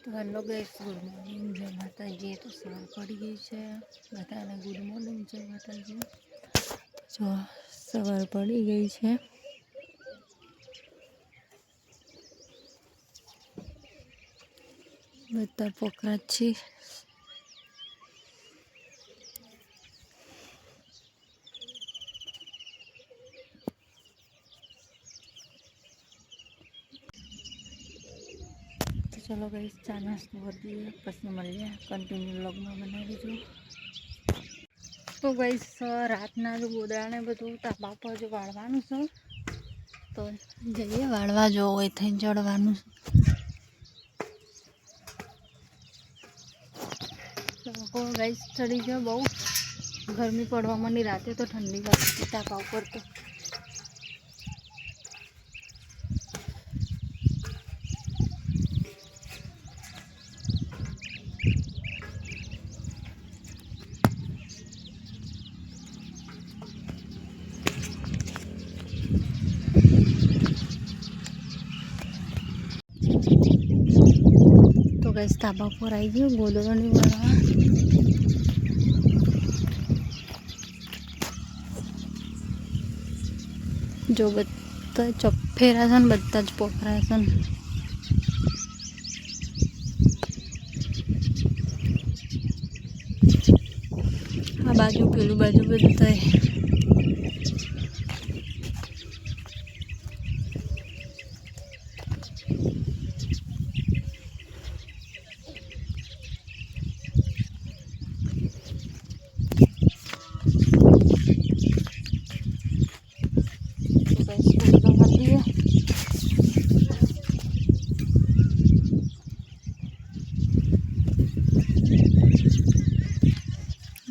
तो hello guys, good morning. जय माता जी। तो सवार पड़ी गई है, बधाने गुड मॉर्निंग। जय माता जी। जो सवार पड़ी गई है, बता पोखरा छी। तो चलो गाइस, चा नास्तो कर दिए, पछी मळीए कंटिन्यू व्लॉग में बना दीजो। तो गाइस, रातना जो गोदड़ा ने बधुं तापा पर जो वाळवानुं छे, तो जईए वाळवा। जो होय थई चढ़वानुं तो गाइस चढ़ी गयो। बहु गर्मी पड़वा मांडी, राते तो ठंडी वाती तापा उपर। तो गाइस ताबा पर आई गयो, गोदड़ो नहीं वाळवा। जो बता चप्फेरा छे, बता ज पोखरा छे। आ बाजू पेलू बाजू बधा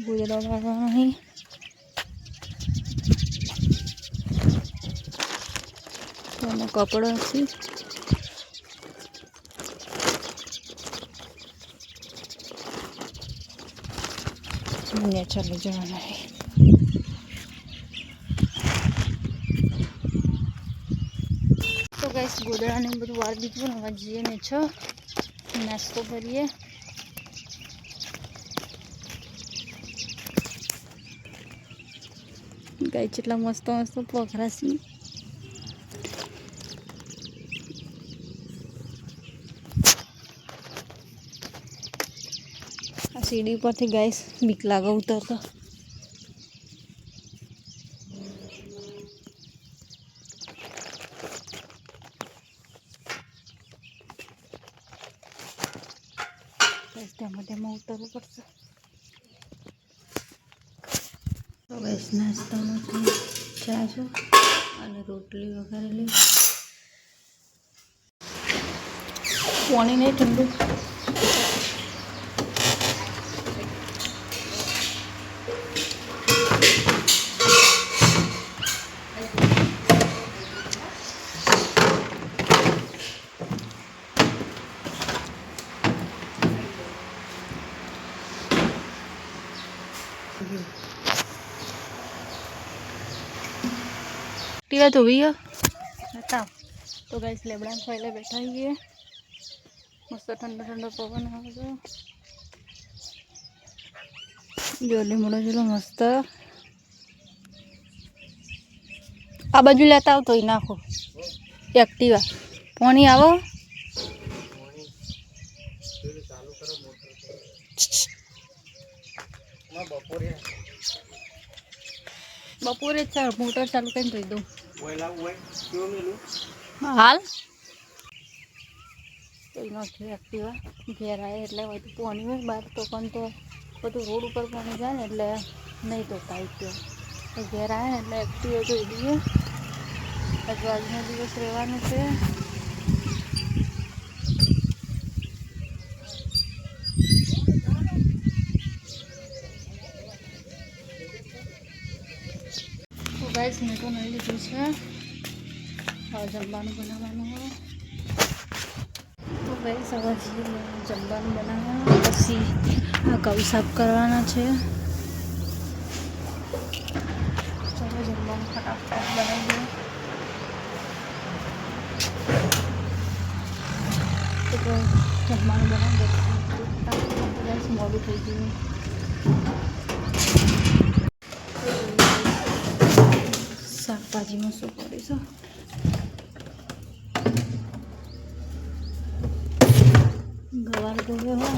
गुजरा वाला नहीं। तो कपड़ा अच्छी चलो जाना है। तो गाइस गोदड़ा ने बधु वार दीधुं, हवे जीए ने छ नास्तो करिए। गाइस કેટલા મસ્ત મસ્ત પોખરા છે। આ સીડી પરથી ગાइस બીક લાગે ઉતરતા। તેમાં ઉતરવું પડશે। તો ગાइस નાસ્તામાં ચા છે અને રોટલી વઘારેલી। પાણી નહીં ઠંડુ। टीवा तो भी बता। तो गाइस लेबड़ा पहले बैठा ही है, मस्त ठंडा ठंडा पवन आवे छे। जो લીમડો જેલો मस्त आ बाजू लेता आव तोय नाखो। एक्टिवा पानी आवो बपोरे मोटर चालू कर दो हाल। तो एक्टिवा घेर आए एट पानी में बार तो कौन तो બધું रोड पर पानी जाए एट्ले नहीं तो पाइप तो घेर आए एट्ले एक्टिवा जोई दीए। हजू आजनो दिवस रहेवानुं छे। तो गाइस मैं तो नहीं लीधुं छे, हवे जमवानुं बनाववानुं है। तो गाइस हवे जमवानुं बनाववा, पछी आ कऊ साफ करवाना छे। चलो जमवानुं फटाफट बनावी दो। तो જમવાનું બનાવી મોડું થઈ ગયું. શાકભાજીમાં શું કરીશું? ગવાર ગોળ્યો હોય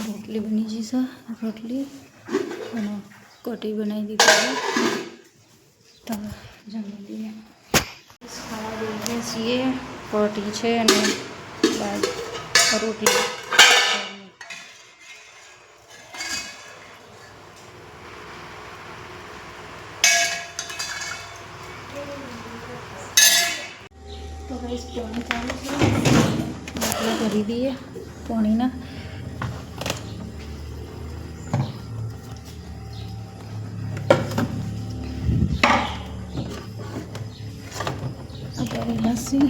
રોટલી બની જશે. રોટલી અને કઢી બનાવી દીધી. તો જમી લઈએ. ખાવા દઈએ છીએ. કઢી છે અને રોટલી. તો ગાઈસ પાણી ચાલુ છે. બાટલા ભરી દઈએ પાણીના. લસ્સી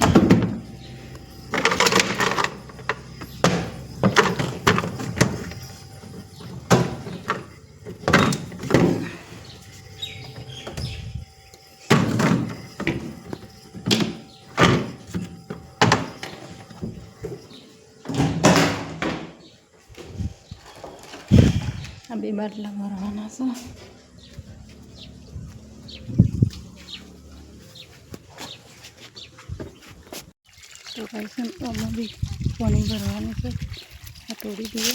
આ 2 બાટલા ભરવાના છે. તો ગાઈસ આમાં બી પાણી ભરવાનું છે. આ તોડી દઈએ.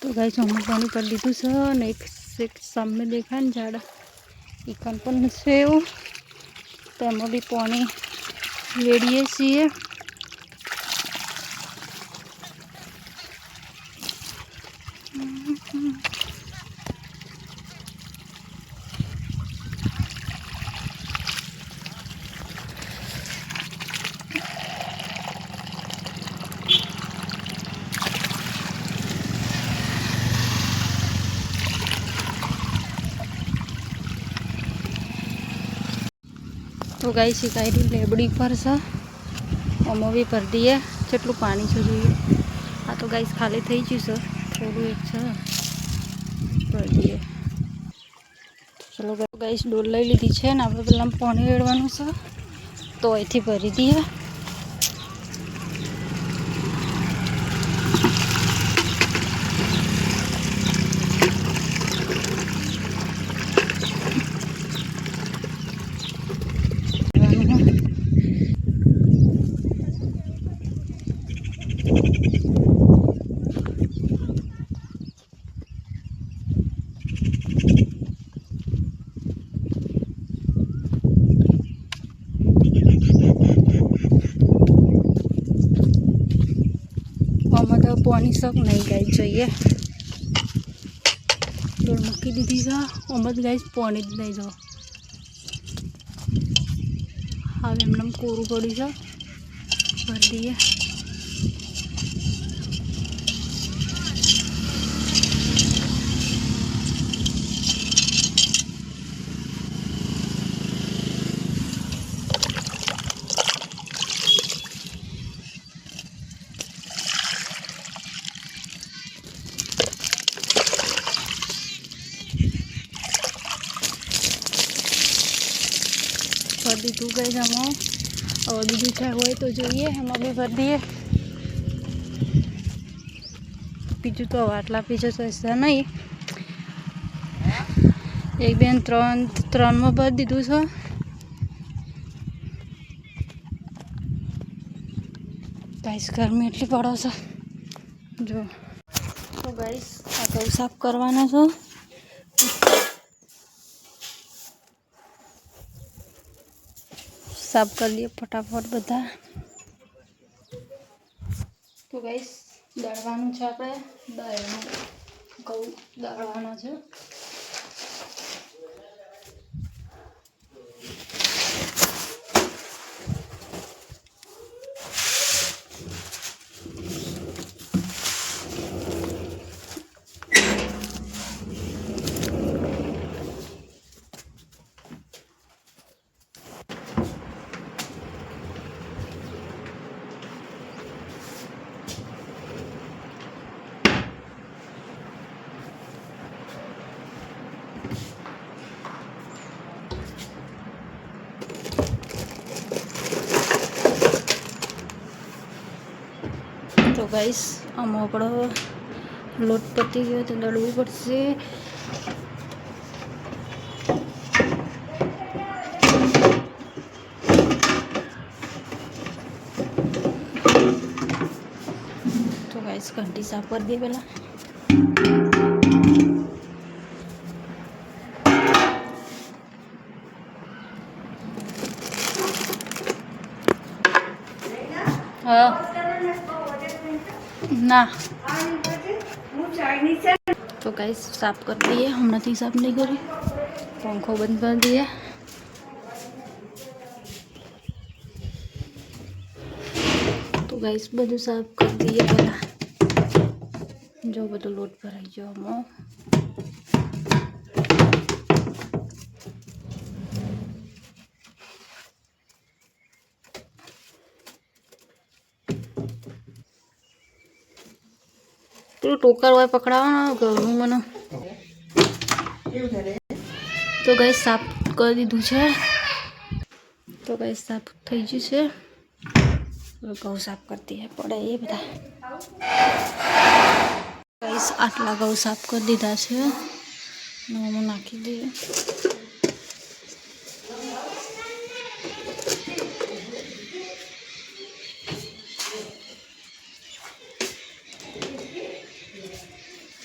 તો ગાઈસ અમે પાણી કરી દીધું છે અને એક સામે દેખાય ને ઝાડ એ પણ છે એવું. તેમાં બી પાણી વેડીએ છીએ. તો ગાઈસ એ કાઢી લેબડી પર છે. આમાં બી ભરી દઈએ. જેટલું પાણી છે જોઈએ. આ તો ગાઈસ ખાલી થઈ ગયું છે. થોડું એક છે ભરી દઈએ. ચલો ગાઈસ ડોલ લઈ લીધી છે ને આપણે પેલા પાણી વેડવાનું છે. તો અહીંથી ભરી દઈએ. આમાં તો પાણી શક નહીં ગાઈસ જોઈએ. ડોલ મૂકી દીધી છે. આમાં તો ગાઈસ પાણી જ નહીં જાઓ. હવે એમને કોરું પડ્યું છે. ભરી દઈએ. ભરી દીધું ગઈ આમાં. હવે બીજું ક્યાં હોય તો જોઈએ. એમાં બી ભરી દઈએ. બીજું તો આટલા પીછે સસ્તા નહીં. 1 2 3 3માં ભરી દીધું છે. ગાઈસ ગરમી એટલી પડે છે જો. તો ગાઈસ આ તો સાફ કરવાના છે. સાફ કરી લઈએ ફટાફટ બધા. તો ગાઈસ દળવાનું છે આપણે દળનું ઘઉં દળવાનો છે. તો ગાઈસ આમાં આપણો લોટ પતી ગયો તો દળવું પડશે. તો ગાઈસ ઘંટી સાફ કરી દઈએ પહેલાં. હા ના તો ગાઈસ સાફ કરી દઈએ. હમણાંથી સાફ નહીં કરી, પંખો બંધ કરી દઈએ. તો ગાઈસ બધું સાફ કરી દઈએ પહેલાં. જો બધો લોટ ભરાઈ ગયો આમાં. પેલું ટોકર હોય પકડાવવાનો ઘઉંનું મને. તો ગાઈસ સાફ કરી દીધું છે. તો ગાઈસ સાફ થઈ ગયું છે. ઘઉં સાફ કરતી પડે એ બધા. ગાઈસ આટલા ઘઉં સાફ કરી દીધા છે. હું નાખી દઈએ.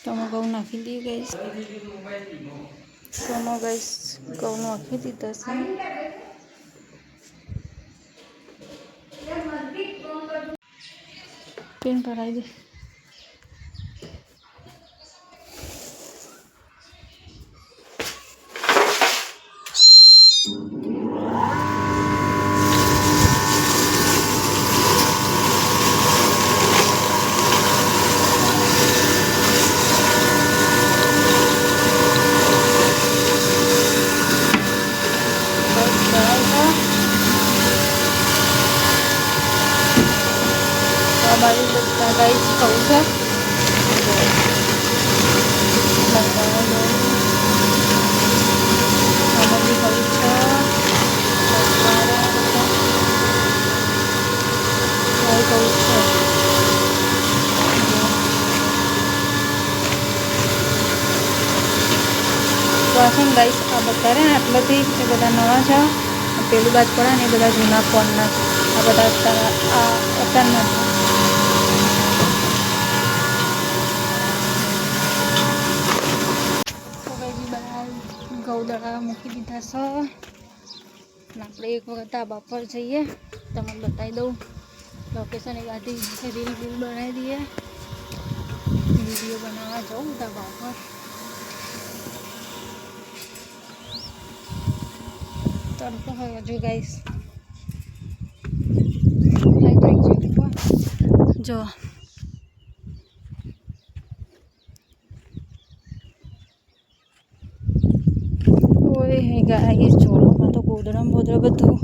તમે ઘઉં નાખી દઈએ ગાઈસ. તમે ગાઈસ ઘઉં નાખી દીધા છે. પેન ભરાઈ દે. बाजू બધા ગાઈસ ખાવું છે. મમ્મી ખાવું છે. ખાવું છે. તો આ છે ને ગાઈસ આ બધા ને આટલાથી એ બધા નવા છે. પેલું બાદ પડે ને એ બધા જૂના ફોનના. આ બધા અત્યારના છે. ઘઉં દળાવા મૂકી દીધા છે. આપણે એક વખત ધાબા પર જઈએ, તમને બતાવી દઉં લોકેશન. એ બાજુ રીલ બનાવી દઈએ. વિડીયો બનાવવા જાઉં ધાબા પર. તડકો હોય હજુ ગાઈસ. જો ગાઈસ ચોળમાં તો ગોદડા બોદડા બધું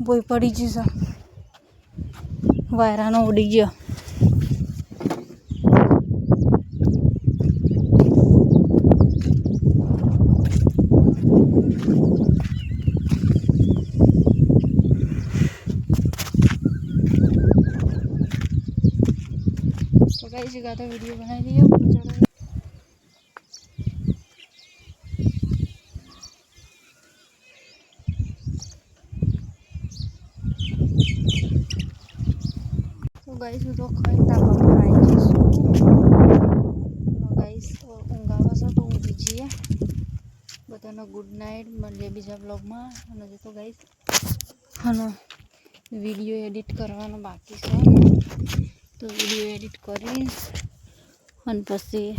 ભોય પડી ગયું છે. વાયરાનો ઉડી ગયો. तो गाइस ये गाता वीडियो बनाई दी है ऊपर चढ़ा. तो गाइस वो तो खाई ताबा पर आई जैसो. गाइस ઊંઘાવા છે તો ઊંઘી જઈએ. બધાનો ગુડ નાઇટ. મળીએ બીજા બ્લોગમાં. અને તો ગાઈસ હાનો વિડીયો એડિટ કરવાનો બાકી છે. તો વિડીયો એડિટ કરીશ અને પછી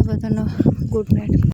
બધાનો ગુડ નાઇટ.